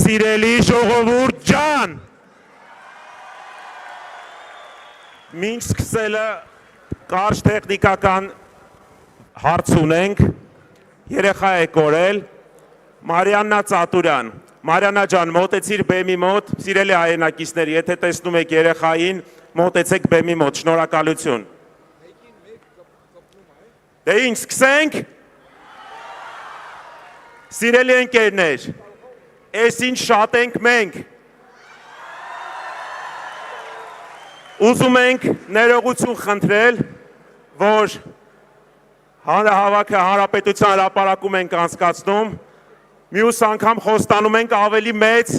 Սիրելի ժողովուրդ ջան, մինչ սկսելը կարճ տեխնիկական հարց ունենք, երեխա է կորել, Մարիաննա Ծատուրյան, Մարիաննա ջան, մոտեցիր բեմի մոտ, սիրելի հայրենակիցներ, եթե տեսնում եք երեխային, մոտեցեք բեմի մոտ, շնորհակալություն։ Դե ինչ, սկսենք։ Սիրելի ընկերներ, այս ինչ շատ ենք մենք։ Ուզում ենք ներողություն խնդրել, որ հանրահավաքը հանրապետության հրապարակում ենք անցկացնում, մյուս անգամ խոստանում ենք ավելի մեծ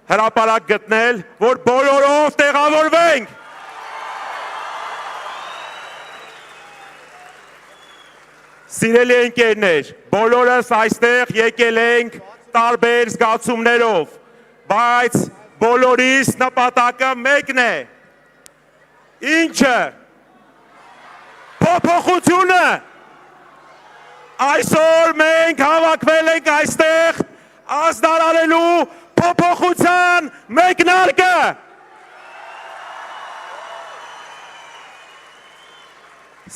հրապարակ գտնել, որ բոլորով տեղավորվենք։ Սիրելի ընկերներ, բոլորս այստեղ եկել ենք տարբեր զգացումներով, բայց բոլորիս նպատակը մեկն է։ Ինչը։ Փոփոխությունը։ Այսօր մենք հավաքվել ենք այստեղ ազդարարելու փոփոխության մեկնարկը։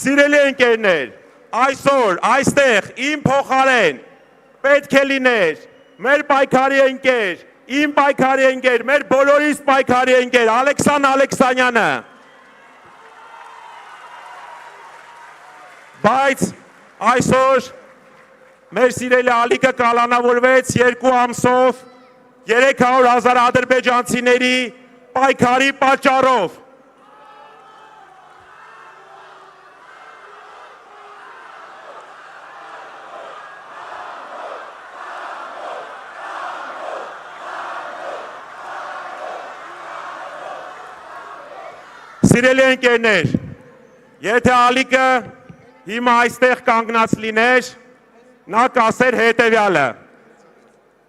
Սիրելի ընկերներ, այսօր այստեղ իմ փոխարեն պետք է լիներ մեր պայքարի ընկեր, իմ պայքարի ընկեր, մեր բոլորիս պայքարի ընկեր Ալեքսան Ալեքսանյանը։ Բայց այսօր մեր սիրելի ալիքը կալանավորվեց 2 ամսով 300,000 ադրբեջանցիների պայքարի պատճառով։ Սիրելի ընկերներ, եթե ալիքը հիմա այստեղ կանգնած լիներ, նա կասեր հետևյալը.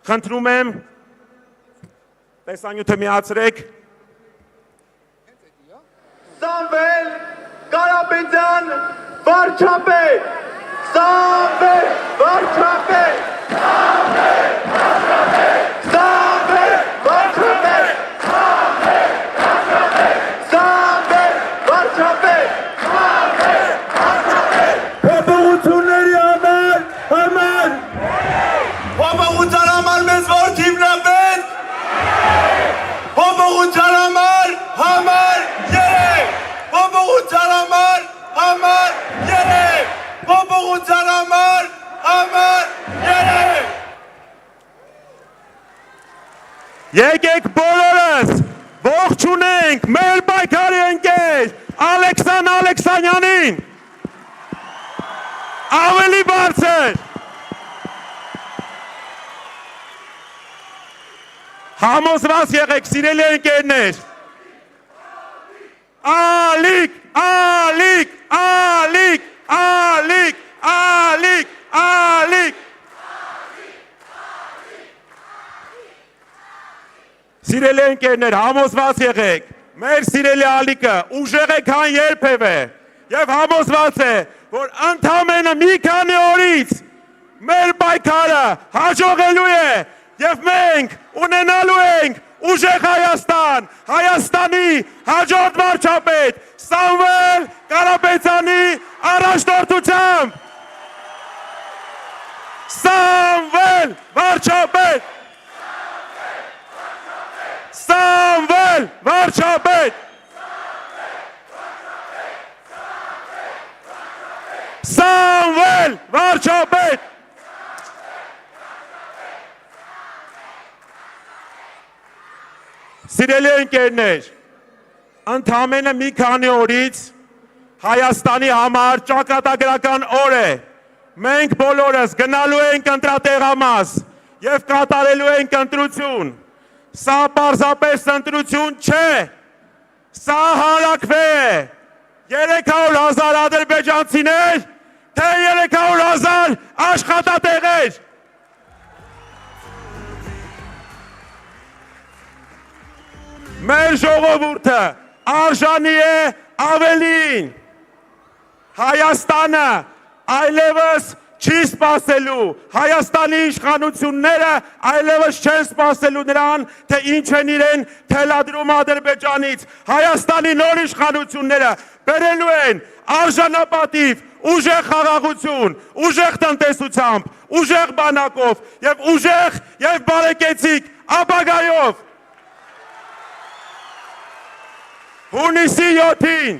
խնդրում եմ, տեսանյութը միացրեք։ Սամվել Կարապետյան վարչապետ, Սամվել վարչապետ, Սամվել վարչապետ, Սամվել վարչապետ, Սամվել վարչապետ, Սամվել վարչապետ, Սամվել վարչապետ, փոփոխությունների համար, փոփոխության համար մեզ որդիվն է պետք, փոփոխության համար երեք, փոփոխության համար երեք, փոփոխության համար երեք։ Եկեք բոլորս ողջունենք մեր պայքարի ընկեր Ալեքսան Ալեքսանյանին։ Ավելի բարձր։ Համոզված եղեք, սիրելի ընկերներ։ Ալիք, ալիք, ալիք, ալիք, ալիք, ալիք։ Սիրելի ընկերներ, համոզված եղեք, մեր սիրելի ալիքը ուժեղ է քան երբևէ եւ համոզված է, որ ընդամենը մի քանի օրից մեր պայքարը հաջողելու է եւ մենք ունենալու ենք ուժեղ Հայաստան, Հայաստանի հաջորդ վարչապետ Սամվել Կարապետյանի առաջնորդությամբ։ Սամվել վարչապետ, Սամվել վարչապետ, Սամվել վարչապետ։ Սիրելի ընկերներ, ընդամենը մի քանի օրից Հայաստանի համար ճակատագրական օր է։ Մենք բոլորս գնալու ենք ընտրատեղամաս եւ կատարելու ենք ընտրություն։ Սա պարզապես ընտրություն չէ, սա հանրաքվե է։ 300,000 ադրբեջանցիներ, թե 300,000 աշխատատեղեր։ Մեր ժողովուրդը արժանի է ավելին։ Հայաստանը այլևս չի սպասելու Հայաստանի իշխանությունները այլևս չեն սպասելու նրան, թե ինչ են իրեն թելադրում Ադրբեջանից։ Հայաստանի նոր իշխանությունները բերելու են արժանապատիվ, ուժեղ խաղաղություն, ուժեղ տնտեսությամբ, ուժեղ բանակով եւ ուժեղ եւ բարեկեցիկ ապագայով։ Հունիսի 7-ին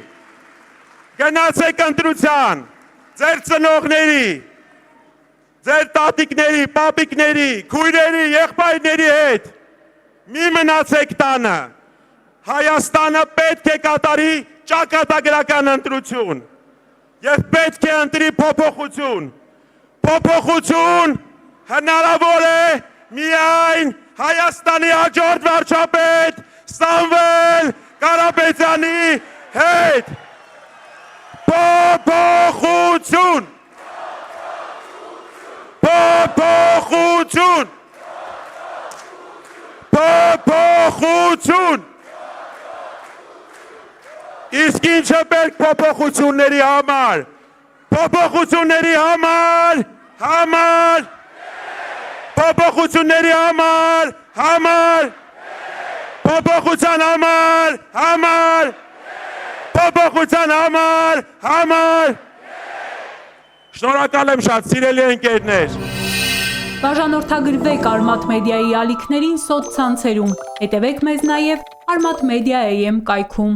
գնացեք ընտրության, ձեր ծնողների, ձեր տատիկների, պապիկների, քույրերի, եղբայրների հետ, մի մնացեք տանը, Հայաստանը պետք է կատարի ճակատագրական ընտրություն և պետք է ընտրի փոփոխություն, փոփոխություն հնարավոր է միայն Հայաստանի հաջորդ վարչապետ Սամվել Կարապետյանի հետ, փոփոխություն, փոփոխություն, փոփոխություն, իսկ ինչը պետք փոփոխությունների համար, փոփոխությունների համար, փոփոխությունների համար, փոփոխության համար, փոփոխության համար, շնորհակալ եմ շատ, սիրելի ընկերներ։ Բաժանորդագրվեք Արմաթ մեդիայի ալիքներին սոցցանցերում, հետևեք մեզ նաև Armat Media AM կայքում։